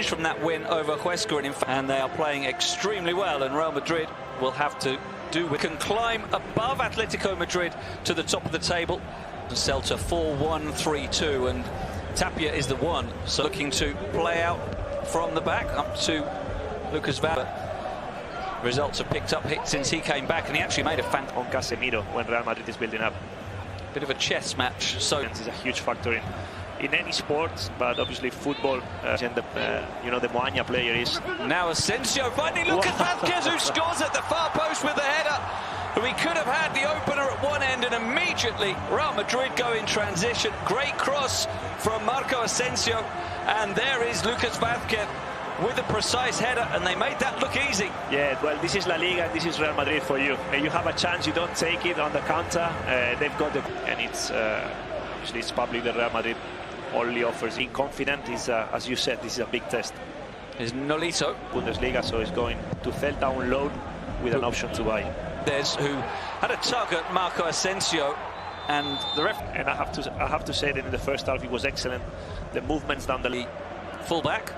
finish from that win over Huesca, and they are playing extremely well, and Real Madrid will have to can climb above Atletico Madrid to the top of the table. Celta 4-1, 3-2, and Tapia is the one, so looking to play out from the back up to Lucas Vazquez. Results have picked up since he came back, and he actually made a fan on Casemiro when Real Madrid is building up. Bit of a chess match, so this is a huge factor in any sport, but obviously football. And the Moaña player is now Asensio finding Lucas Vazquez, who scores at the far post with the header. We could have had the opener at one end, and immediately Real Madrid go in transition. Great cross from Marco Asensio, and there is Lucas Vazquez with a precise header, and they made that look easy. Yeah, well, this is La Liga, and this is Real Madrid for you. You have a chance, you don't take it on the counter. They've got the, and it's obviously it's public that Real Madrid only offers. Being confident is, as you said, this is a big test. Is Nolito Bundesliga, so he's going to Celta on loan with an option to buy. There's who had a tug at Marco Asensio, and the ref. And I have to say that in the first half he was excellent. The movements down the league. Fullback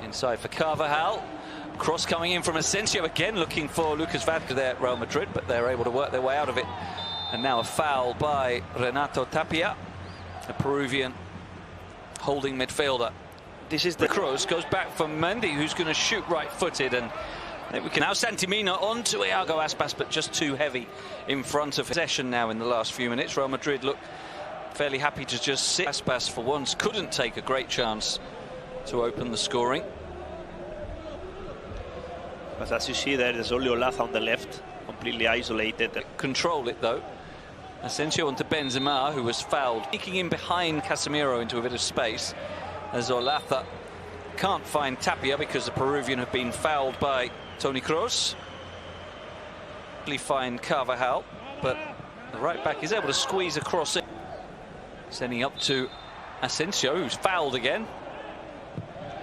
inside for Carvajal. Cross coming in from Asensio again, looking for Lucas Vazquez there at Real Madrid, but they're able to work their way out of it. And now a foul by Renato Tapia, a Peruvian holding midfielder. This is the cross, goes back for Mendy, who's going to shoot right-footed, and we can now Santimina onto Iago Aspas, but just too heavy in front of possession now in the last few minutes. Real Madrid look fairly happy to just sit. Aspas for once couldn't take a great chance to open the scoring. But as you see there's only Olaza on the left, completely isolated. Control it though. Asensio onto Benzema, who was fouled, sneaking in behind Casemiro into a bit of space, as Olaza can't find Tapia because the Peruvian have been fouled by Toni Kroos. Find Carvajal, but the right back is able to squeeze across it, sending up to Asensio, who's fouled again.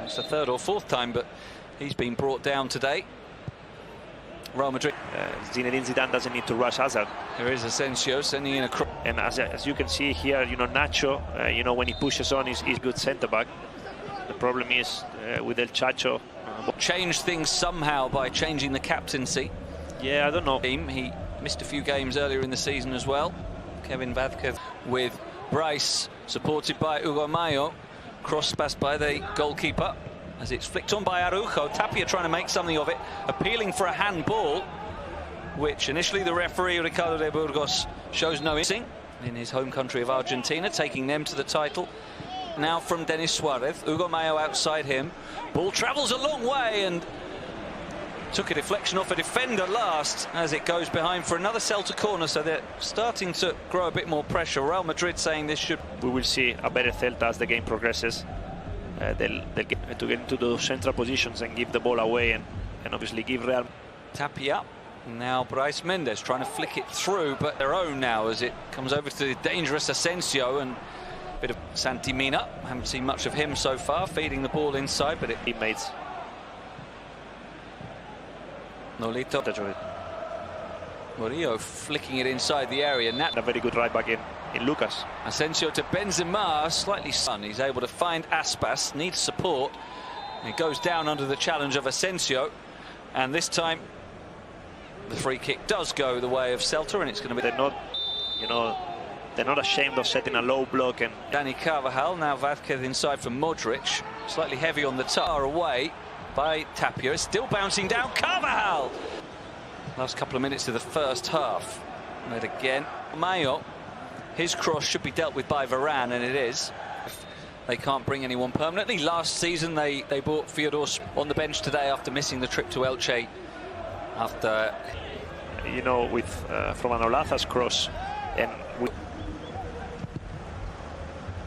It's the third or fourth time, but he's been brought down today. Real Madrid. Zinedine Zidane doesn't need to rush Hazard. There is Asensio sending in a cross. And as you can see here, Nacho, when he pushes on, he's good centre back. The problem is with El Chacho. Changed things somehow by changing the captaincy. Yeah, I don't know. He missed a few games earlier in the season as well. Kevin Vazquez with Bryce, supported by Hugo Mayo. Cross pass by the goalkeeper as it's flicked on by Araujo. Tapia trying to make something of it, appealing for a handball, which initially the referee Ricardo de Burgos shows no interest in his home country of Argentina, taking them to the title. Now from Denis Suarez, Hugo Mayo outside him. Ball travels a long way and took a deflection off a defender last as it goes behind for another Celta corner, so they're starting to grow a bit more pressure. Real Madrid saying this should... We will see a better Celta as the game progresses. They'll get to get into those central positions and give the ball away and obviously give Real... Tapia. Now Bryce Méndez trying to flick it through, but their own now as it comes over to the dangerous Asensio, and a bit of Santimina. Haven't seen much of him so far, feeding the ball inside, but teammates. Nolito. Murillo flicking it inside the area. A very good right back in Lucas. Asensio to Benzema, slightly sun. He's able to find Aspas, needs support. It goes down under the challenge of Asensio, and this time the free kick does go the way of Celta, and it's going to be... They're not ashamed of setting a low block. And Dani Carvajal, now Vazquez inside for Modric, slightly heavy on the tar away by Tapia. It's still bouncing down. Carvajal! Last couple of minutes of the first half. And again, Mayo. His cross should be dealt with by Varane, and it is. They can't bring anyone permanently. Last season they brought Fyodor on the bench today after missing the trip to Elche. After... from an Olaza's cross. And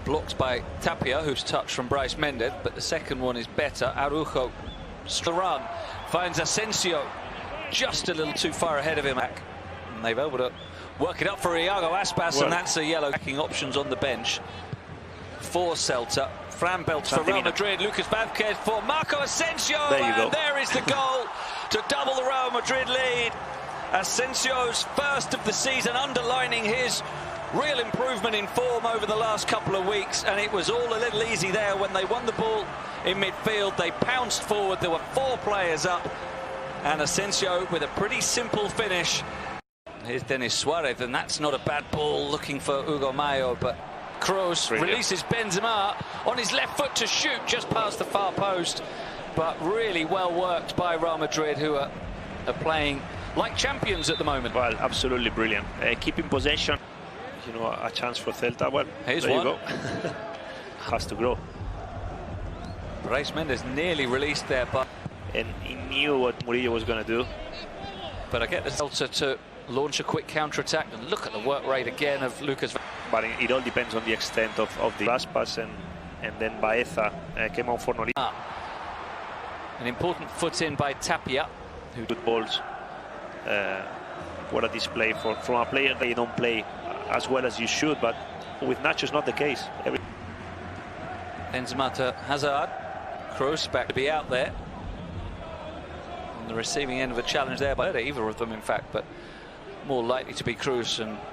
blocked by Tapia, who's touched from Bryce Méndez, but the second one is better. Araujo run, finds Asensio just a little too far ahead of him, and they've able to work it up for Iago Aspas, and that's a yellow. Backing options on the bench for Celta. Fran belts for Real Madrid. Lucas Vazquez for Marco Asensio, and there is the goal to double the Real Madrid lead. Asensio's first of the season, underlining his Real improvement in form over the last couple of weeks, and it was all a little easy there when they won the ball in midfield. They pounced forward. There were 4 players up, and Asensio with a pretty simple finish. Here's Denis Suarez, and that's not a bad ball looking for Hugo Mayo, but Kroos releases Benzema on his left foot to shoot just past the far post, but really well worked by Real Madrid, who are playing like champions at the moment. Well, absolutely brilliant. Keeping possession, you know, a chance for Celta. Well, here's there one. you go. Has to grow. Brais Mendes nearly released there, but and he knew what Murillo was going to do. But I get the Celta to launch a quick counter-attack, and look at the work rate again of Lucas. But it all depends on the extent of the last pass, and then Baeza came on for Nolito. An important foot in by Tapia. Good balls. What a display from a player that you don't play as well as you should, but with Nacho it's not the case. Benzema to Hazard. Kroos back to be out there. On the receiving end of a challenge there by either of them, in fact, but more likely to be Kroos. And